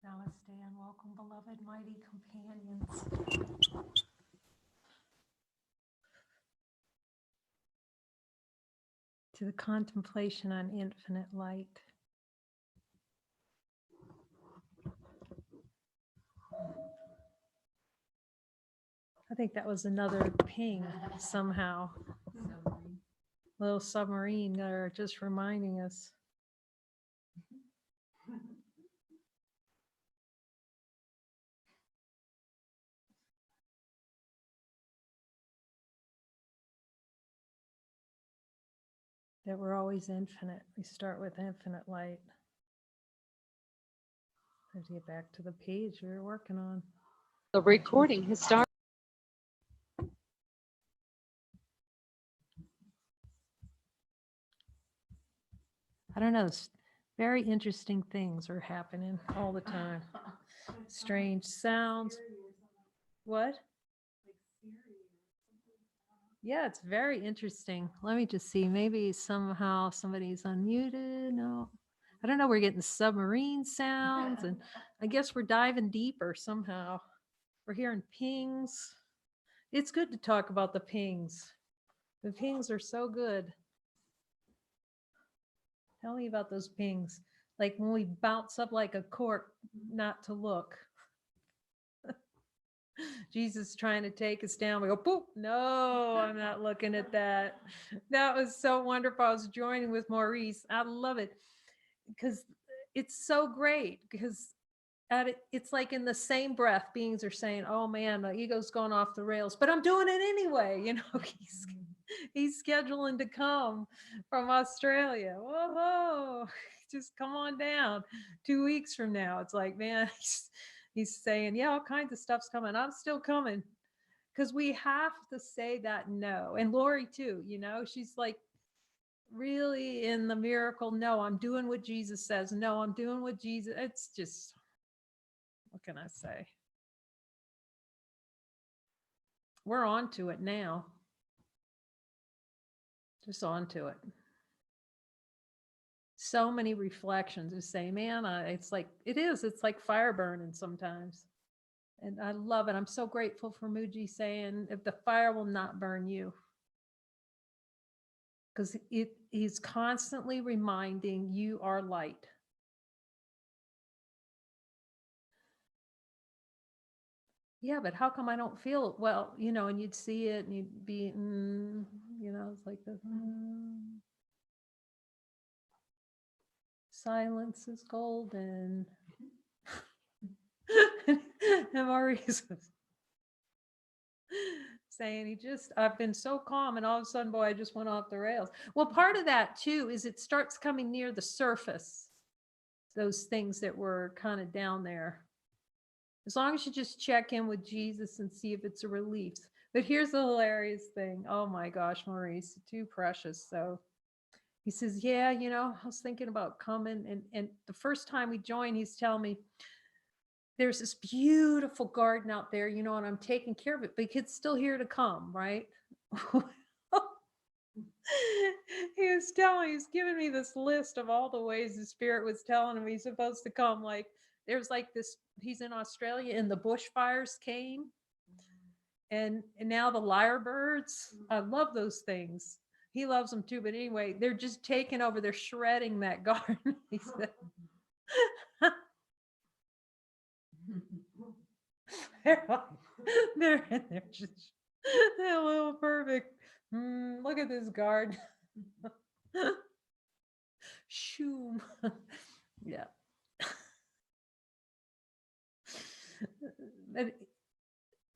Namaste and welcome, beloved mighty companions. To the contemplation on infinite light. I think that was another ping somehow. Little submarine there just reminding us. That we're always infinite. We start with infinite light. Let's get back to the page we were working on. The recording has started. I don't know. Very interesting things are happening all the time. Strange sounds. What? Yeah, it's very interesting. Let me just see. Maybe somehow somebody's unmuted. No, I don't know. We're getting submarine sounds, and I guess we're diving deeper somehow. We're hearing pings. It's good to talk about the pings. The pings are so good. Tell me about those pings. Like when we bounce up like a cork, not to look. Jesus trying to take us down. We go, boop. No, I'm not looking at that. That was so wonderful. I was joining with Maurice. I love it because it's so great because it's like in the same breath, beings are saying, oh man, my ego's going off the rails, but I'm doing it anyway. You know, he's scheduling to come from Australia. Whoa, just come on down 2 weeks from now. It's like, man, he's saying, yeah, all kinds of stuff's coming. I'm still coming. Because we have to say that no. And Lori too, you know, she's like really in the miracle. No, I'm doing what Jesus says. No, I'm doing what Jesus. It's just, what can I say? We're on to it now. Just on to it. So many reflections to say, man, it's like, it's like fire burning sometimes. And I love it. I'm so grateful for Muji saying, if the fire will not burn you. Because he's constantly reminding you are light. Yeah, but how come I don't feel it? Well, you know, and you'd see it and you'd be, you know, it's like this. Silence is golden. And Maurice was saying I've been so calm and all of a sudden, boy, I just went off the rails. Well, part of that too is it starts coming near the surface. Those things that were kind of down there. As long as you just check in with Jesus and see if it's a relief. But here's the hilarious thing. Oh my gosh, Maurice, too precious. So he says, yeah, you know, I was thinking about coming. And the first time we joined, he's telling me, there's this beautiful garden out there, you know, and I'm taking care of it, but it's still here to come, right? He's giving me this list of all the ways the spirit was telling him he's supposed to come. Like there's like this, he's in Australia and the bushfires came. And now the lyrebirds, I love those things. He loves them too, but anyway, they're just taking over, they're shredding that garden. He said. they're just they're a little perfect. Look at this garden. Shoom. Yeah.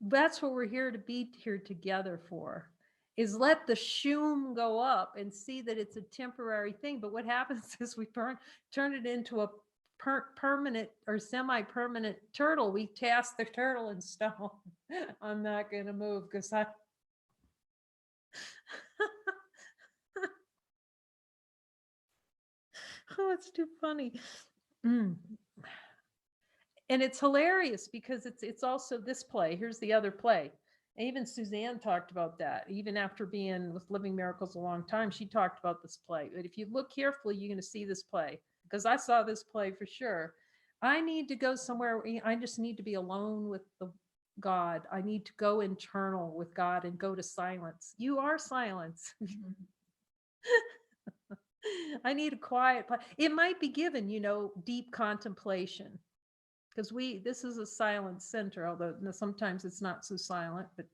That's what we're here to be here together for, is let the shoom go up and see that it's a temporary thing. But what happens is we turn it into a permanent or semi-permanent turtle. We cast the turtle in stone. I'm not going to move because I oh, it's too funny. And it's hilarious because it's also this play. Here's the other play. And even Suzanne talked about that. Even after being with Living Miracles a long time, she talked about this play. But if you look carefully, you're going to see this play because I saw this play for sure. I need to go somewhere. I just need to be alone with the God. I need to go internal with God and go to silence. You are silence. I need a quiet. It might be given, deep contemplation, because this is a silent center, although sometimes it's not so silent, but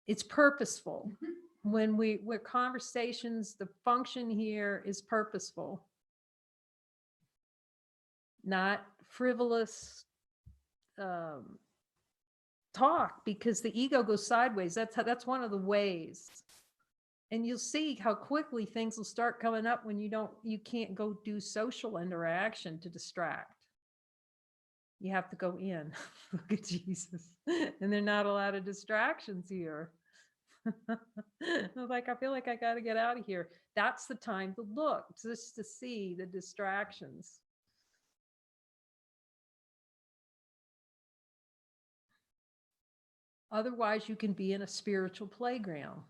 it's purposeful. When we're conversations, the function here is purposeful, not frivolous talk, because the ego goes sideways. That's one of the ways. And you'll see how quickly things will start coming up when you can't go do social interaction to distract. You have to go in. Look at Jesus. And there are not a lot of distractions here. I feel like I got to get out of here. That's the time to look, just to see the distractions. Otherwise, you can be in a spiritual playground.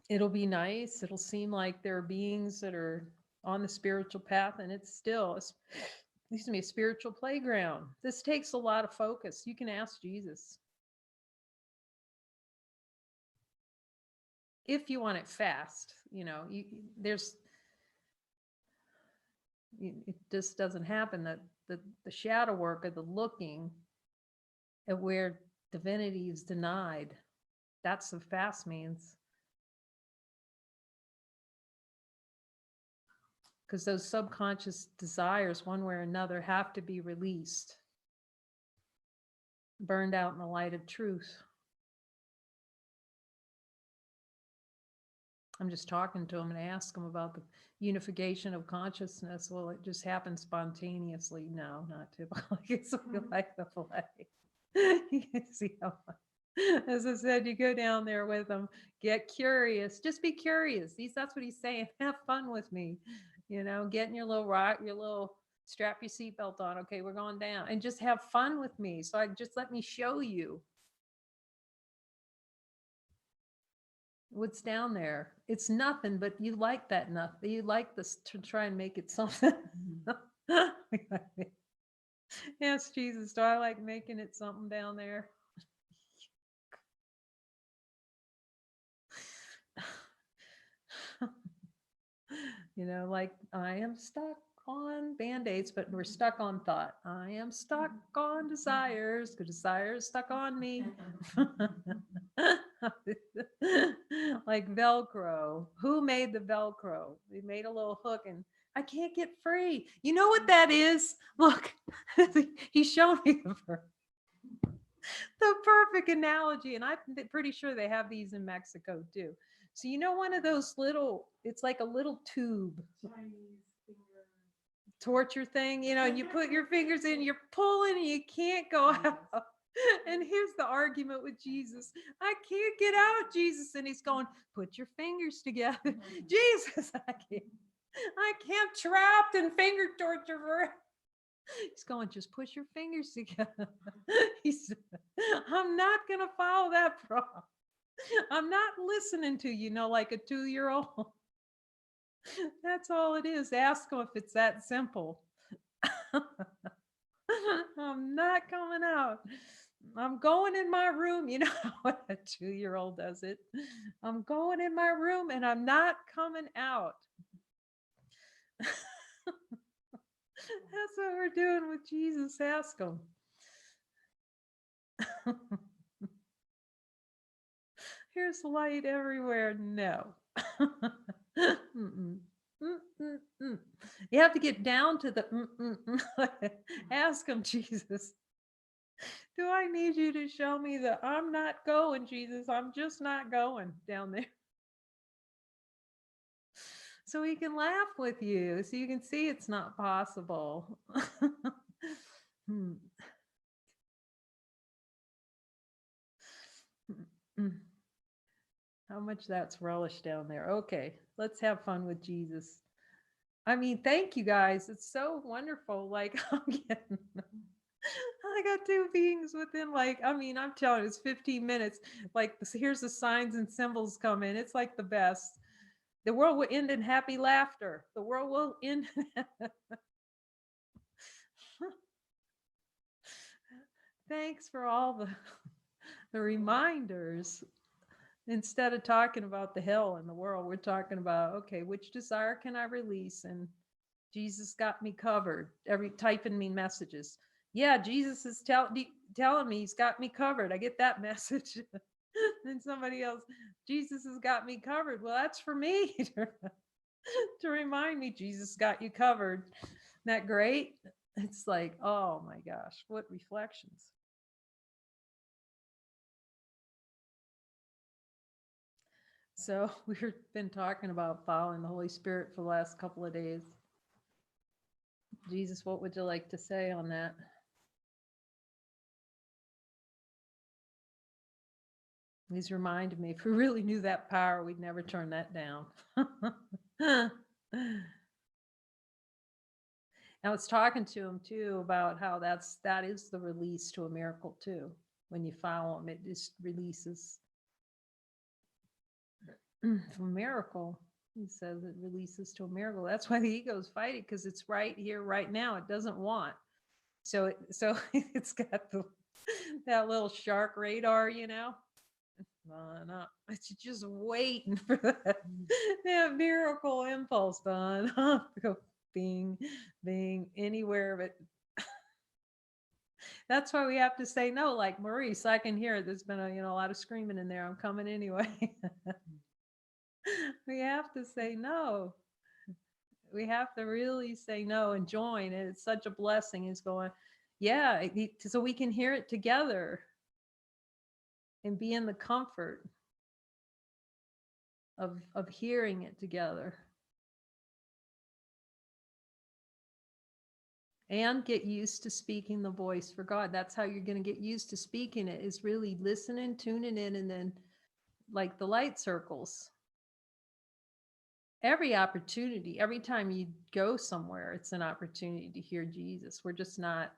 It'll be nice. It'll seem like there are beings that are on the spiritual path, and it's still a spiritual playground. This takes a lot of focus. You can ask Jesus. If you want it fast, it just doesn't happen. That the shadow work of the looking at where divinity is denied, that's what fast means. Because those subconscious desires, one way or another, have to be released, burned out in the light of truth. I'm just talking to them and ask them about the unification of consciousness. Well, it just happens spontaneously. No, not typically. It's like the play. You can see how, as I said, you go down there with them, get curious, just be curious. That's what he's saying. Have fun with me, get in your little strap your seatbelt on. Okay, we're going down, and just have fun with me. So let me show you what's down there. It's nothing, but you like that nothing. You like this to try and make it something. Yes, Jesus, do I like making it something down there? Like I am stuck on band-aids, but we're stuck on thought. I am stuck on desires, because desires stuck on me. Like Velcro. Who made the Velcro? They made a little hook and I can't get free. You know what that is? Look, he showed me the perfect analogy. And I'm pretty sure they have these in Mexico too. So one of those it's like a little tube. Torture thing, and you put your fingers in, you're pulling and you can't go out. And here's the argument with Jesus. I can't get out, Jesus. And he's going, put your fingers together. Jesus, I can't, trapped in finger torture. He's going, just push your fingers together. He said, I'm not going to follow that prompt. I'm not listening to, like a 2-year-old. That's all it is. Ask them if it's that simple. I'm not coming out. I'm going in my room. You know how a 2-year-old does it. I'm going in my room and I'm not coming out. That's what we're doing with Jesus. Ask him. Here's light everywhere. No. You have to get down to the ask him, Jesus, do I need you to show me that I'm not going, Jesus? I'm just not going down there. So he can laugh with you, so you can see it's not possible. How much that's relished down there. Okay, let's have fun with Jesus. I mean, thank you guys. It's so wonderful. Like, I got 2 beings within, I'm telling you, it's 15 minutes. Like, here's the signs and symbols come in. It's like the best. The world will end in happy laughter. The world will end. Thanks for all the reminders. Instead of talking about the hell in the world, we're talking about, okay, which desire can I release? And Jesus got me covered. Typing me messages. Yeah, Jesus is telling me he's got me covered. I get that message. And somebody else, Jesus has got me covered. Well, that's for me to remind me Jesus got you covered. Isn't that great? It's like, oh my gosh, what reflections. So we've been talking about following the Holy Spirit for the last couple of days. Jesus, what would you like to say on that? He's reminded me, if we really knew that power, we'd never turn that down. I was talking to him too about how that is the release to a miracle too. When you follow him, it just releases from a miracle. He says it releases to a miracle. That's why the ego's fighting, because it's right here, right now. It doesn't want. So it's got that little shark radar, on up. It's just waiting for that miracle impulse on up. Go bing, bing, anywhere. But that's why we have to say no. Like Maurice, I can hear it. There's been a lot of screaming in there. I'm coming anyway. We have to say no. We have to really say no and join. And it's such a blessing. He's going, yeah, so we can hear it together and be in the comfort of hearing it together. And get used to speaking the voice for God. That's how you're going to get used to speaking it, is really listening, tuning in, and then like the light circles. Every opportunity, every time you go somewhere, it's an opportunity to hear Jesus. We're just not,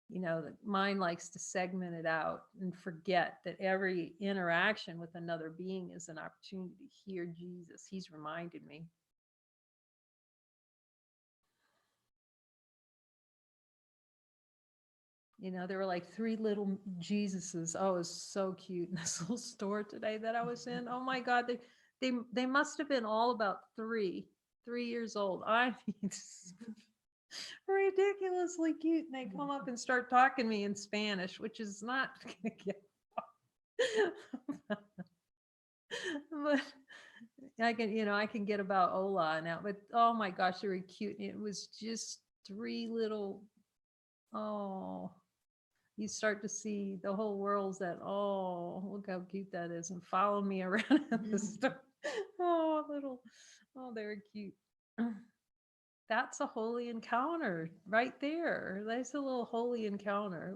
the mind likes to segment it out and forget that every interaction with another being is an opportunity to hear Jesus. He's reminded me. There were like 3 little Jesuses. Oh, it was so cute in this little store today that I was in. Oh my God, they must have been all about 3 years old. I mean, ridiculously cute. And they come up and start talking to me in Spanish, which is not gonna get but I can get about hola now, but oh my gosh, they were cute. It was just 3 little, you start to see the whole world's that, look how cute that is, and follow me around in the store. They were cute. That's a holy encounter right there. That's a little holy encounter,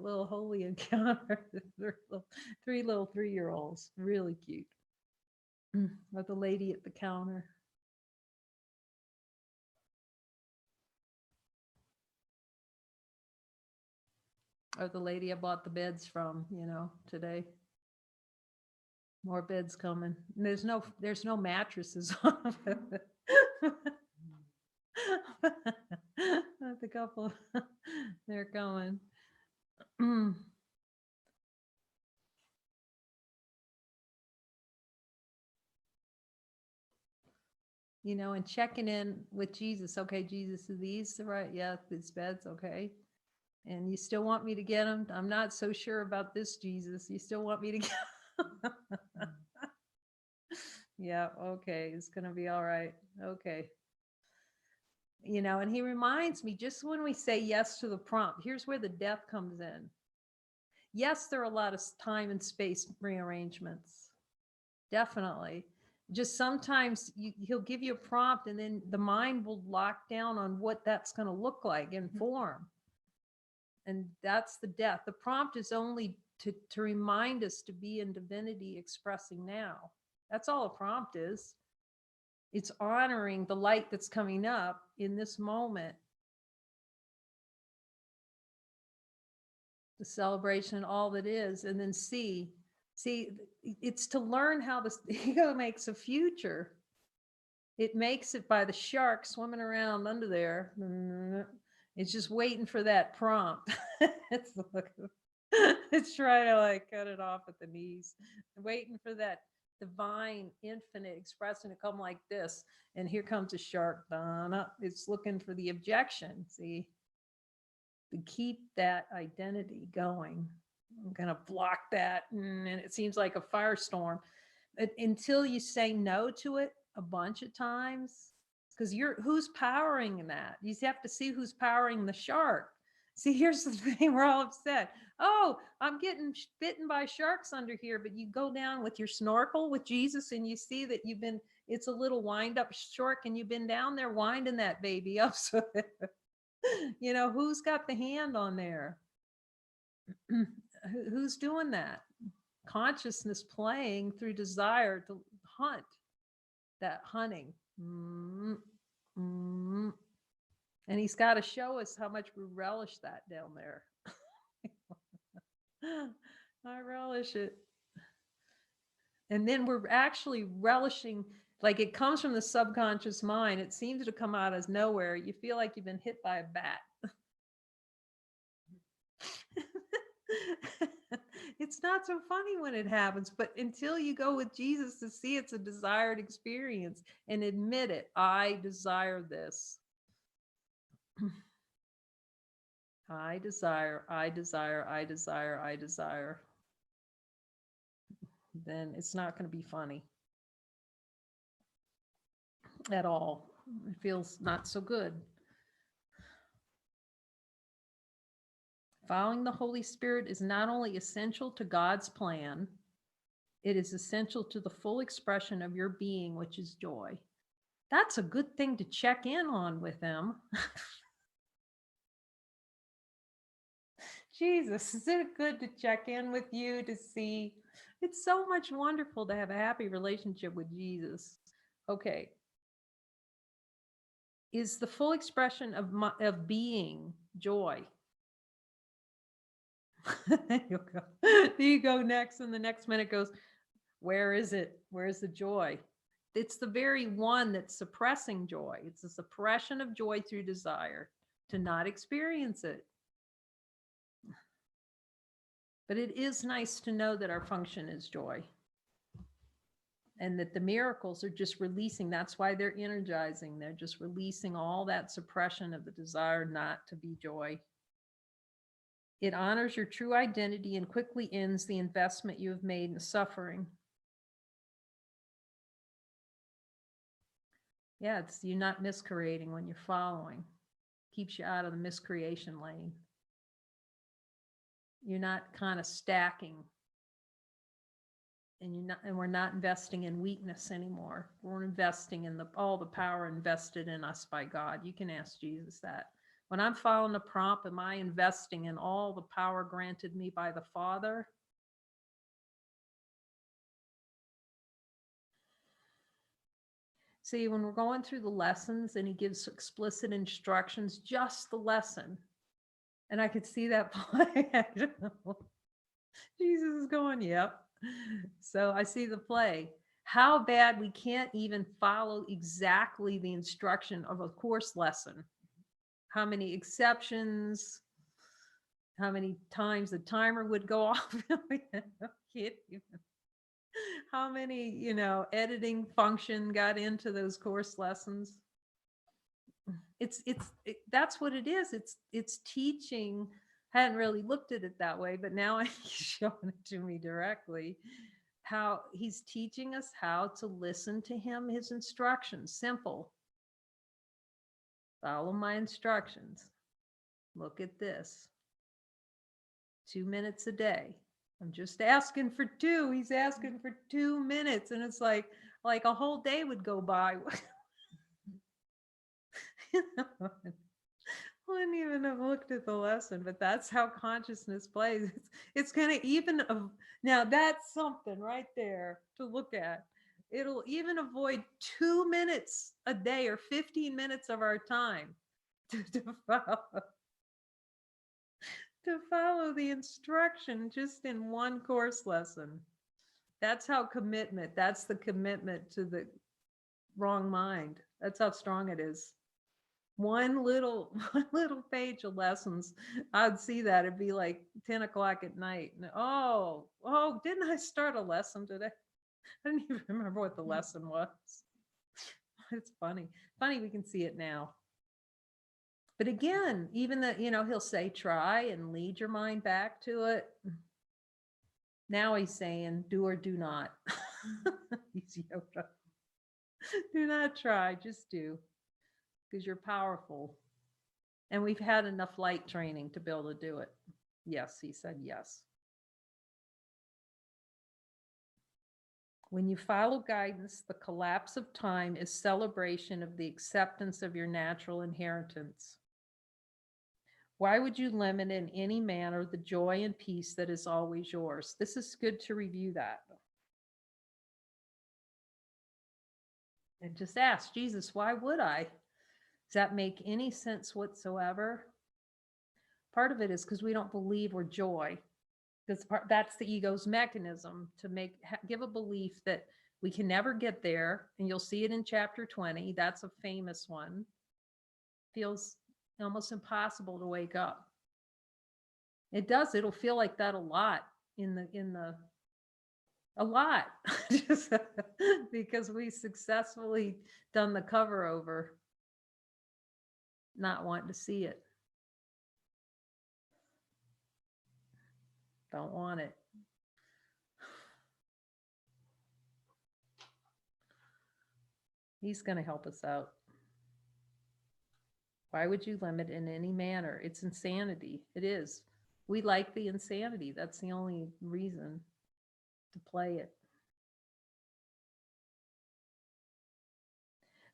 Three little 3-year-olds, really cute. Or the lady at the counter. Or the lady I bought the beds from, today. More beds coming. And there's no mattresses on it. The couple, they're going. And checking in with Jesus. Okay, Jesus, are these right? Yeah, these beds, okay. And you still want me to get them? I'm not so sure about this, Jesus. You still want me to get them? Yeah, okay, it's gonna be all right. Okay. And he reminds me, just when we say yes to the prompt, here's where the death comes in. Yes, there are a lot of time and space rearrangements. Definitely. Just sometimes he'll give you a prompt and then the mind will lock down on what that's going to look like in form. And that's the death. The prompt is only to remind us to be in divinity expressing now. That's all a prompt is. It's honoring the light that's coming up in this moment. The celebration, all that is, and then see, it's to learn how the ego makes a future. It makes it by the shark swimming around under there. It's just waiting for that prompt. It's looking, it's trying to like cut it off at the knees, waiting for that divine, infinite expression to come like this. And here comes a shark. Donna. It's looking for the objection. See, to keep that identity going. I'm going to block that. And it seems like a firestorm until you say no to it a bunch of times. Because who's powering that? You have to see who's powering the shark. See, here's the thing, we're all upset. Oh, I'm getting bitten by sharks under here, but you go down with your snorkel with Jesus and you see that it's a little wind up shark and you've been down there winding that baby up. So, who's got the hand on there? Who's doing that? Consciousness playing through desire to hunt, that hunting. And he's got to show us how much we relish that down there. I relish it. And then we're actually relishing, like it comes from the subconscious mind. It seems to come out as nowhere. You feel like you've been hit by a bat. It's not so funny when it happens, but until you go with Jesus to see it's a desired experience and admit it, I desire this. I desire, I desire, I desire, I desire. Then it's not going to be funny at all. It feels not so good. Following the Holy Spirit is not only essential to God's plan, it is essential to the full expression of your being, which is joy. That's a good thing to check in on with Him. Jesus, is it good to check in with you to see? It's so much wonderful to have a happy relationship with Jesus. Okay. Is the full expression of being joy? You go next, and the next minute goes, where is it? Where's the joy? It's the very one that's suppressing joy. It's a suppression of joy through desire to not experience it. But it is nice to know that our function is joy and that the miracles are just releasing. That's why they're energizing. They're just releasing all that suppression of the desire not to be joy. It honors your true identity and quickly ends the investment you have made in suffering. Yeah, you're not miscreating when you're following. Keeps you out of the miscreation lane. You're not kind of stacking. And we're not investing in weakness anymore. We're investing in all the power invested in us by God. You can ask Jesus that. When I'm following the prompt, am I investing in all the power granted me by the Father? See, when we're going through the lessons and he gives explicit instructions, just the lesson. And I could see that play. Jesus is going, yep. So I see the play. How bad we can't even follow exactly the instruction of a course lesson. How many exceptions, how many times the timer would go off. How many, editing function got into those course lessons. That's what it is. It's teaching. Hadn't really looked at it that way, but now he's showing it to me directly. How he's teaching us how to listen to him, his instructions. Simple. Follow my instructions. Look at this. 2 minutes a day. I'm just asking for 2. He's asking for 2 minutes. And it's like a whole day would go by. Wouldn't even have looked at the lesson, but that's how consciousness plays. It's going to even, now that's something right there to look at. It'll even avoid 2 minutes a day or 15 minutes of our time to follow the instruction just in one course lesson. That's how commitment, that's the commitment to wrong mind. That's how strong it is. One little one little page of lessons, I'd see that it'd be like 10 o'clock at night. And, oh, didn't I start a lesson today? I didn't even remember what the lesson was. It's funny we can see it now. But again, even that, he'll say try and lead your mind back to it. Now he's saying do or do not. He's Yoda. Do not try, just do, because you're powerful. And we've had enough light training to be able to do it. Yes, he said yes. When you follow guidance, the collapse of time is celebration of the acceptance of your natural inheritance. Why would you limit in any manner the joy and peace that is always yours? This is good to review that. And just ask Jesus, why would I? Does that make any sense whatsoever? Part of it is because we don't believe we're joy. That's the ego's mechanism to give a belief that we can never get there. And you'll see it in chapter 20. That's a famous one. Feels almost impossible to wake up. It does. It'll feel like that a lot a lot just because we successfully done the cover over, not wanting to see it. Don't want it. He's going to help us out. Why would you limit in any manner? It's insanity. It is. We like the insanity. That's the only reason to play it.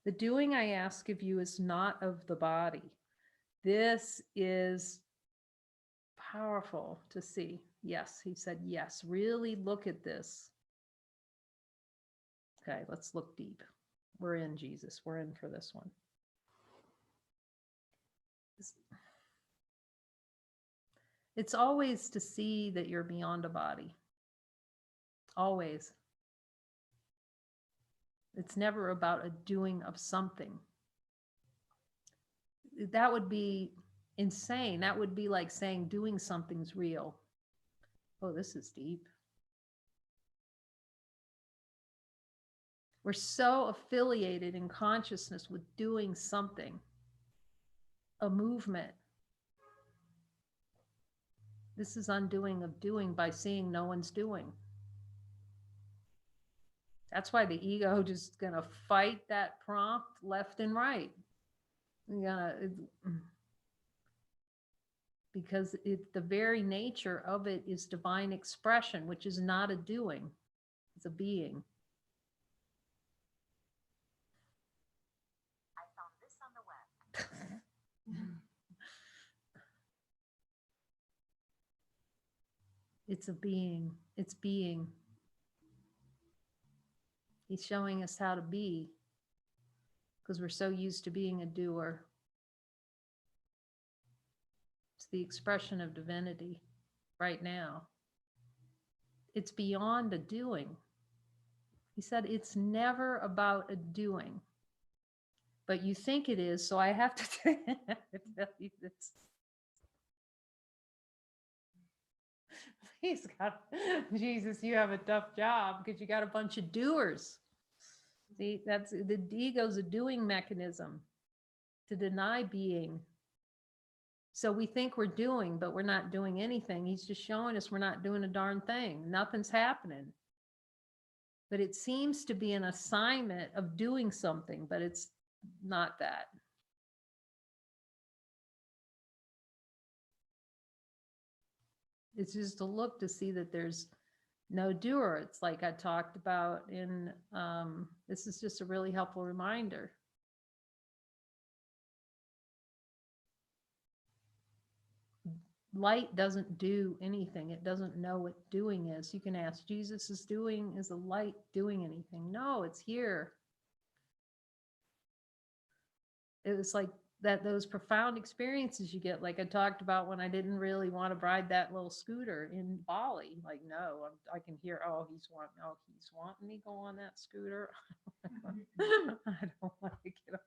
The doing I ask of you is not of the body. This is powerful to see. Yes, he said, yes, really look at this. Okay, let's look deep. We're in, Jesus. We're in for this one. It's always to see that you're beyond a body. Always. It's never about a doing of something. That would be insane. That would be like saying doing something's real. Oh, this is deep. We're so affiliated in consciousness with doing something, a movement. This is undoing of doing by seeing no one's doing. That's why the ego just gonna fight that prompt left and right. Because the very nature of it is divine expression, which is not a doing, it's a being. I found this on the web. It's a being. It's being. He's showing us how to be because we're so used to being a doer. It's the expression of divinity right now. It's beyond a doing. He said it's never about a doing, but you think it is, so I have to tell you this. He's got, Jesus, you have a tough job because you got a bunch of doers. See, that's the ego's a doing mechanism to deny being. So we think we're doing, but we're not doing anything. He's just showing us we're not doing a darn thing. Nothing's happening. But it seems to be an assignment of doing something, but it's not that. It's just a look to see that there's no doer. It's like I talked about in, this is just a really helpful reminder. Light doesn't do anything. It doesn't know what doing is. You can ask, Jesus is the light doing anything? No, it's here. It was like those profound experiences you get, like I talked about when I didn't really want to ride that little scooter in Bali. Like, no, I can hear, he's wanting me to go on that scooter. I don't want to get on.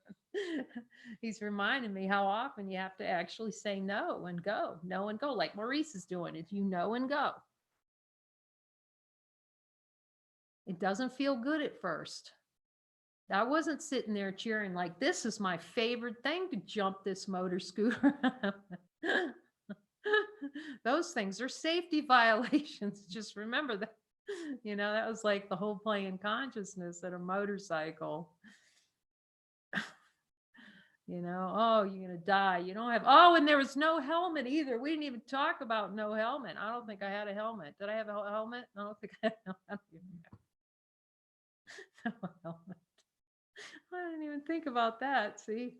He's reminding me how often you have to actually say no and go, like Maurice is doing. If you know and go. It doesn't feel good at first. I wasn't sitting there cheering like, this is my favorite thing to jump this motor scooter. Those things are safety violations. Just remember that. That was like the whole play in consciousness at a motorcycle. You're going to die. You don't have, and there was no helmet either. We didn't even talk about no helmet. I don't think I had a helmet. Did I have a helmet? I don't think I had no helmet. I didn't even think about that. See?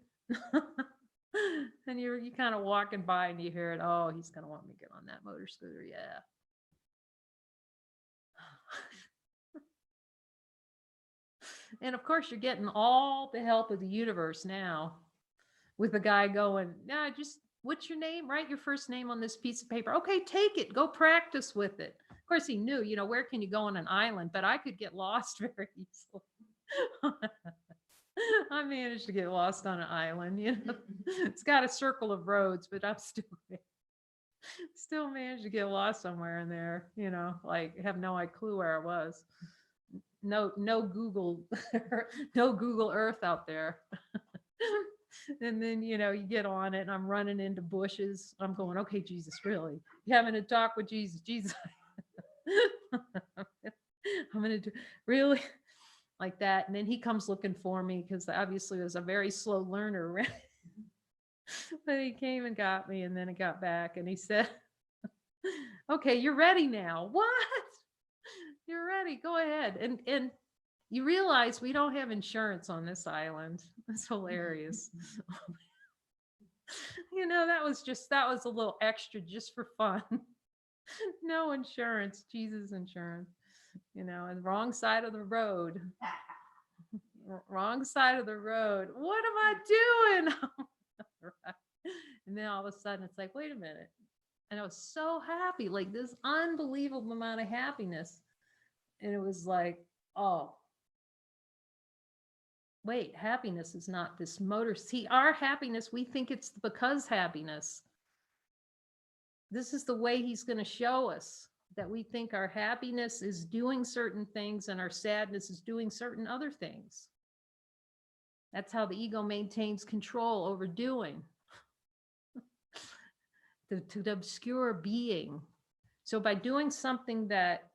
And you kind of walking by and you hear it. Oh, he's going to want me to get on that motor scooter. Yeah. And of course, you're getting all the help of the universe now with the guy going, nah, just what's your name? Write your first name on this piece of paper. Okay, take it. Go practice with it. Of course, he knew, where can you go on an island? But I could get lost very easily. I managed to get lost on an island. It's got a circle of roads, but I'm still managed to get lost somewhere in there. Like have no clue where I was. No Google, no Google Earth out there. And then you get on it, and I'm running into bushes. I'm going, okay, Jesus, really? You having a talk with Jesus? Jesus, I'm gonna do really. Like that. And then he comes looking for me because obviously I was a very slow learner. But he came and got me, and then it got back, and he said, okay, you're ready now. What? You're ready. Go ahead. And you realize we don't have insurance on this island. That's hilarious. That was a little extra just for fun. No insurance, Jesus insurance. And wrong side of the road. Wrong side of the road. What am I doing? Right. And then all of a sudden it's like, wait a minute. And I was so happy, like this unbelievable amount of happiness. And it was like, oh, wait, happiness is not this motor. See, our happiness, we think it's because happiness. This is the way he's going to show us that we think our happiness is doing certain things and our sadness is doing certain other things. That's how the ego maintains control over doing. To obscure being. So by doing something that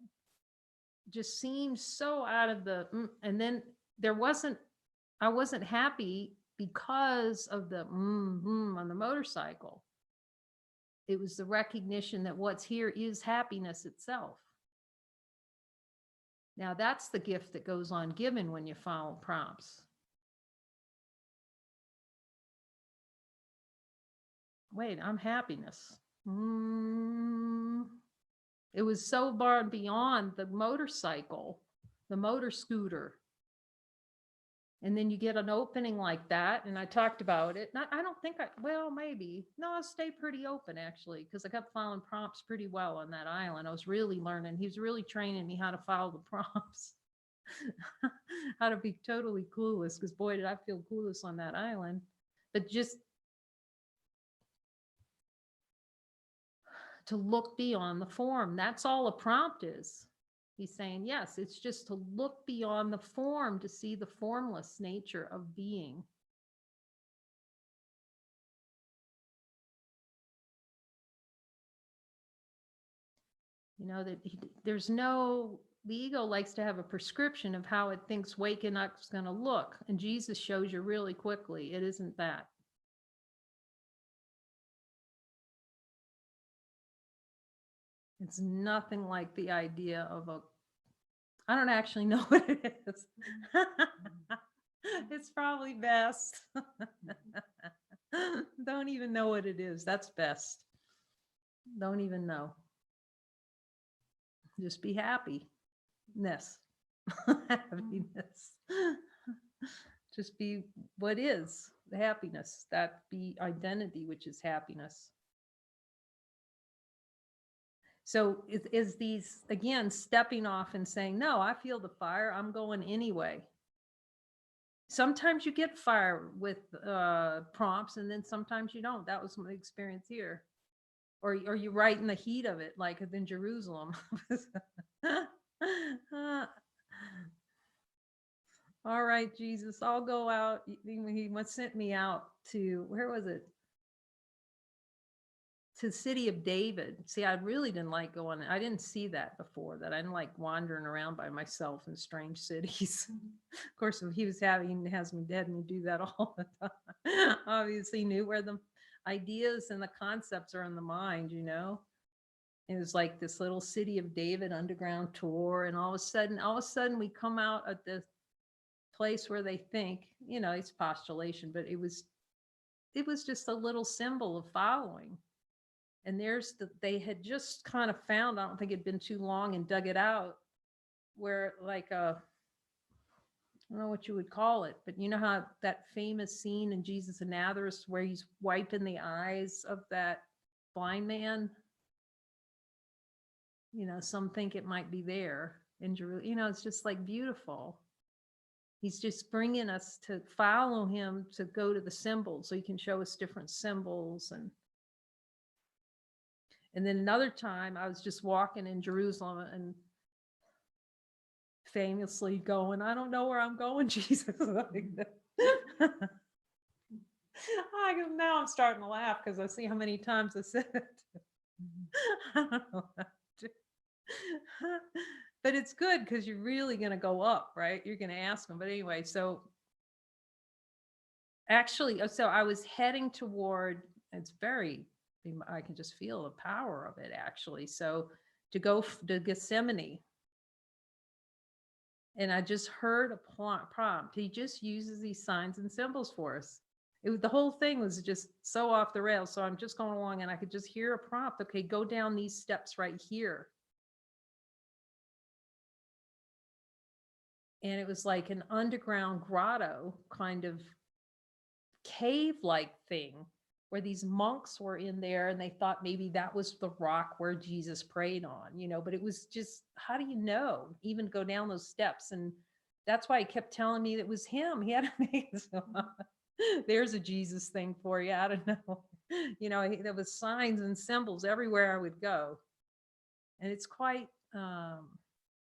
just seems so out of the, and then I wasn't happy because of the on the motorcycle. It was the recognition that what's here is happiness itself. Now that's the gift that goes on given when you follow prompts. Wait, I'm happiness. It was so far beyond the motorcycle, the motor scooter. And then you get an opening like that. And I talked about it. I don't think maybe. No, I'll stay pretty open actually, because I kept following prompts pretty well on that island. I was really learning. He was really training me how to follow the prompts, how to be totally clueless, because boy, did I feel clueless on that island. But just to look beyond the form. That's all a prompt is. He's saying, yes, it's just to look beyond the form to see the formless nature of being. That the ego likes to have a prescription of how it thinks waking up is going to look. And Jesus shows you really quickly, it isn't that. It's nothing like the idea of I don't actually know what it is. It's probably best. Don't even know what it is. That's best. Don't even know. Just be happiness. Happiness. Just be what is. the happiness, that be identity, which is happiness. So is these, again, stepping off and saying, no, I feel the fire, I'm going anyway. Sometimes you get fire with prompts, and then sometimes you don't. That was my experience here. Or you're right in the heat of it, like in Jerusalem. All right, Jesus, I'll go out. He sent me out to, where was it? To the city of David. See, I really didn't like going. I didn't see that before, that I didn't like wandering around by myself in strange cities. Of course, if he has me dead and do that all the time. Obviously, he knew where the ideas and the concepts are in the mind, you know. It was like this little city of David underground tour, and all of a sudden, we come out at the place where they think, you know, it's postulation, but it was just a little symbol of following. And they had just kind of found, I don't think it'd been too long, and dug it out, where like I don't know what you would call it, but you know how that famous scene in Jesus of Nazareth where he's wiping the eyes of that blind man? You know, some think it might be there in Jerusalem. You know, it's just like beautiful. He's just bringing us to follow him, to go to the symbols, so he can show us different symbols. And then another time I was just walking in Jerusalem and famously going, I don't know where I'm going, Jesus. Now I'm starting to laugh because I see how many times I said it. I don't know how to. But it's good because you're really going to go up, right? You're going to ask them. But anyway, so actually, so I was heading toward, I can just feel the power of it actually. So to go to Gethsemane, and I just heard a prompt. He just uses these signs and symbols for us. The whole thing was just so off the rails. So I'm just going along and I could just hear a prompt. Okay, go down these steps right here. And it was like an underground grotto kind of cave-like thing where these monks were in there, and they thought maybe that was the rock where Jesus prayed on, you know, but it was just, how do you know, even go down those steps? And that's why he kept telling me that it was him. He had to make it so there's a Jesus thing for you. I don't know. You know, there was signs and symbols everywhere I would go. And it's quite,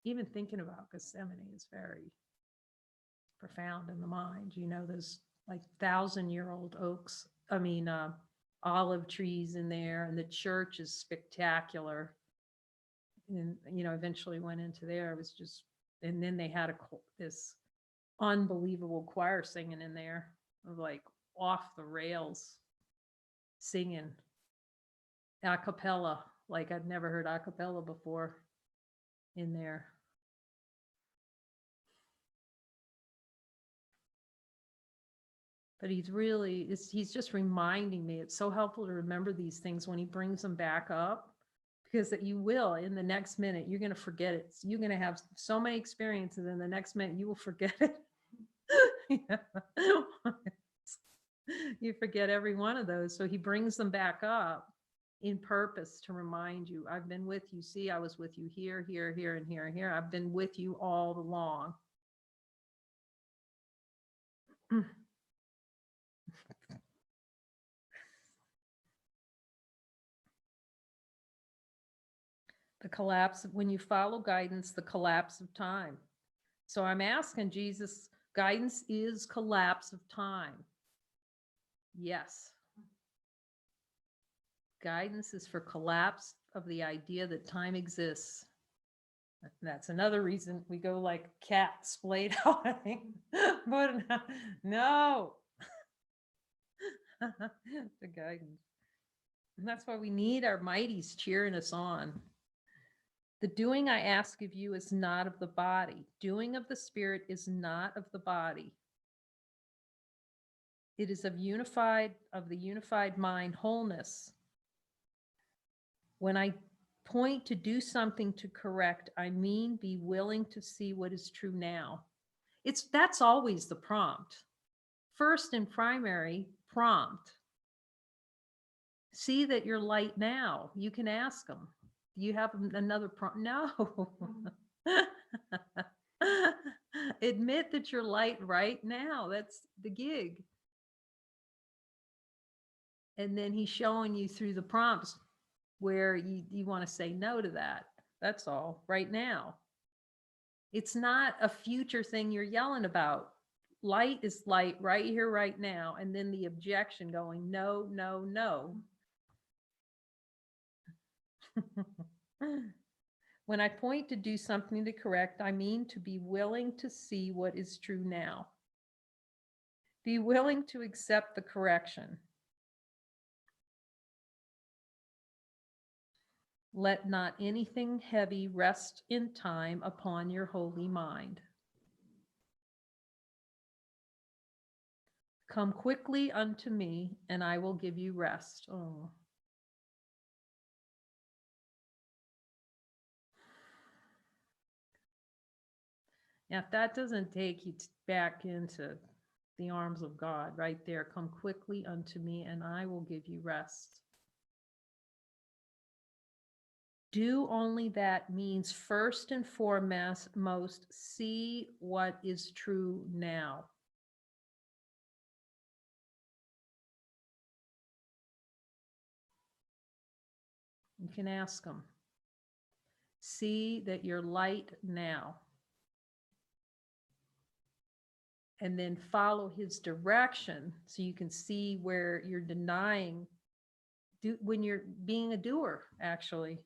even thinking about Gethsemane is very profound in the mind. You know, those like 1,000-year-old oaks, olive trees in there, and the church is spectacular. And, you know, eventually went into there. It was just, and then they had this unbelievable choir singing in there, of like off the rails singing a cappella, like I'd never heard a cappella before in there. But he's just reminding me. It's so helpful to remember these things when he brings them back up, because that you will, in the next minute, you're going to forget it. You're going to have so many experiences, in the next minute, you will forget it. You forget every one of those. So he brings them back up in purpose to remind you, I've been with you. See, I was with you here, here, here, and here, and here. I've been with you all along. The collapse, when you follow guidance, the collapse of time. So I'm asking Jesus, guidance is collapse of time. Yes. Guidance is for collapse of the idea that time exists. That's another reason we go like cat splayed out. But no. The guidance. And that's why we need our mighties cheering us on. The doing I ask of you is not of the body. Doing of the spirit is not of the body. It is of the unified mind wholeness. When I point to do something to correct, I mean be willing to see what is true now. That's always the prompt first and primary prompt. See that you're light now. You can ask them. Do you have another prompt? No. Admit that you're light right now. That's the gig. And then he's showing you through the prompts where you want to say no to that. That's all right now. It's not a future thing you're yelling about. Light is light right here, right now. And then the objection going, no, no, no. When I point to do something to correct, I mean to be willing to see what is true now. Be willing to accept the correction. Let not anything heavy rest in time upon your holy mind. Come quickly unto me, and I will give you rest. Oh. Now, if that doesn't take you back into the arms of God right there, come quickly unto me, and I will give you rest. Do only that means first and foremost, see what is true now. You can ask them. See that you're light now. And then follow his direction so you can see where you're denying when you're being a doer, actually.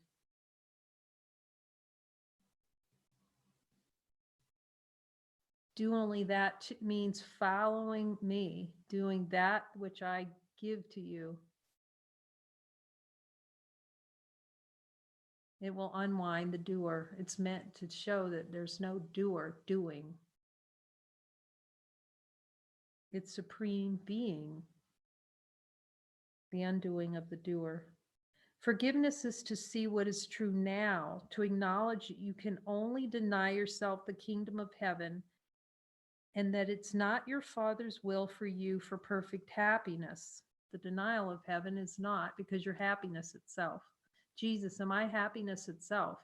Do only that means following me, doing that which I give to you. It will unwind the doer. It's meant to show that there's no doer doing. It's supreme being, the undoing of the doer. Forgiveness is to see what is true now, to acknowledge that you can only deny yourself the kingdom of heaven, and that it's not your Father's will for you for perfect happiness. The denial of heaven is not, because you're happiness itself. Jesus, am I happiness itself?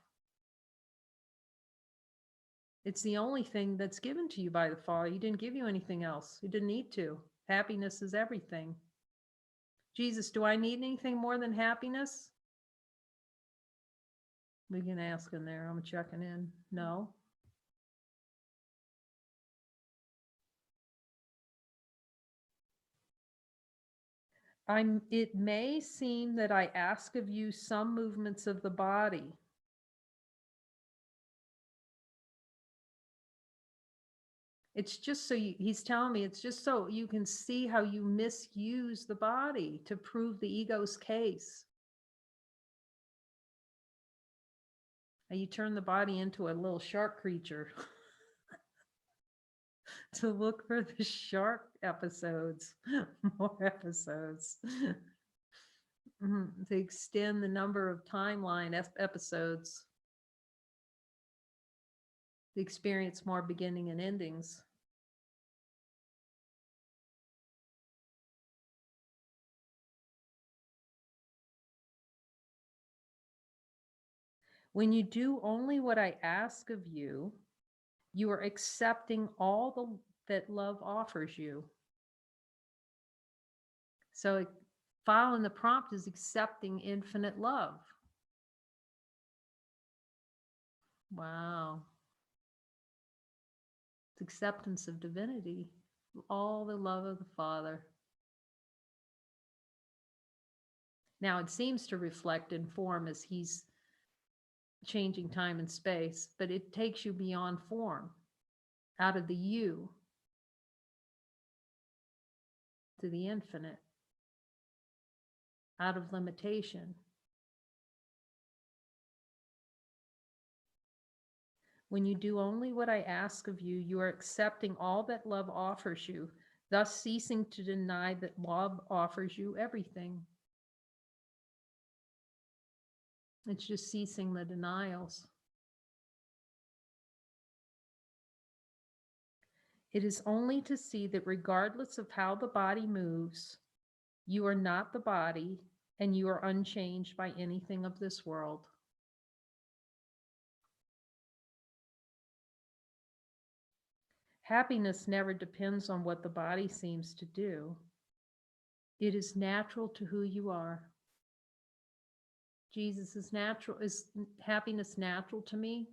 It's the only thing that's given to you by the Father. He didn't give you anything else. He didn't need to. Happiness is everything. Jesus, do I need anything more than happiness? We can ask him there. I'm checking in. No. It may seem that I ask of you some movements of the body. It's just so he's telling me, it's just so you can see how you misuse the body to prove the ego's case. And you turn the body into a little shark creature to look for the shark episodes, more episodes. To extend the number of timeline episodes, to experience more beginning and endings. When you do only what I ask of you, you are accepting all that love offers you. So following the prompt is accepting infinite love. Wow. It's acceptance of divinity, all the love of the Father. Now it seems to reflect in form as he's changing time and space, but it takes you beyond form, out of the you to the infinite, out of limitation. When you do only what I ask of you, you are accepting all that love offers you, thus ceasing to deny that love offers you everything. It's just ceasing the denials. It is only to see that regardless of how the body moves, you are not the body and you are unchanged by anything of this world. Happiness never depends on what the body seems to do. It is natural to who you are. Jesus, is happiness natural to me?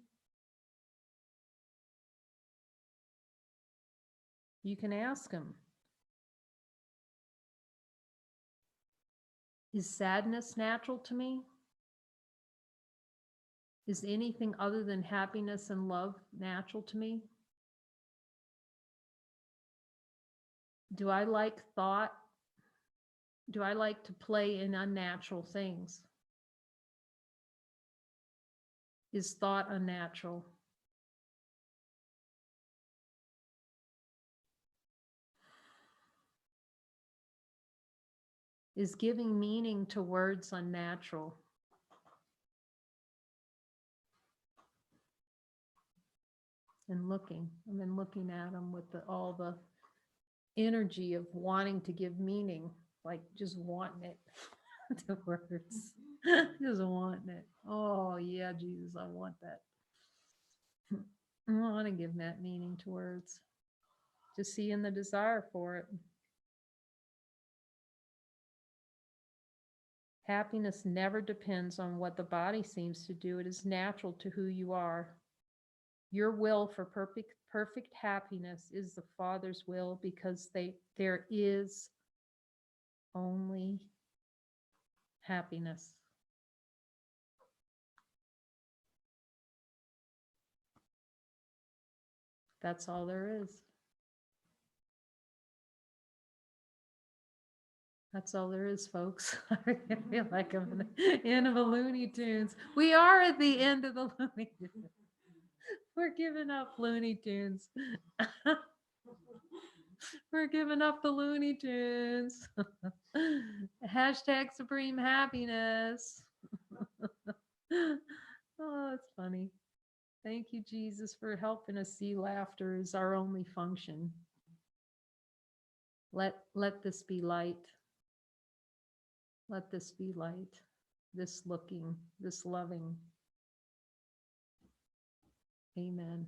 You can ask him. Is sadness natural to me? Is anything other than happiness and love natural to me? Do I like thought? Do I like to play in unnatural things? Is thought unnatural? Is giving meaning to words unnatural? And I've been looking at them with all the energy of wanting to give meaning, like just wanting it to words, just wanting it. Oh yeah, Jesus, I want that. I want to give that meaning to words, just seeing the desire for it. Happiness never depends on what the body seems to do. It is natural to who you are. Your will for perfect happiness is the Father's will, because there is only happiness. That's all there is. That's all there is, folks. I feel like I'm at the end of a Looney Tunes. We are at the end of the Looney Tunes. We're giving up Looney Tunes. We're giving up the Looney Tunes. Hashtag supreme happiness. Oh, it's funny. Thank you, Jesus, for helping us see laughter is our only function. Let this be light. Let this be light. This looking, this loving. Amen.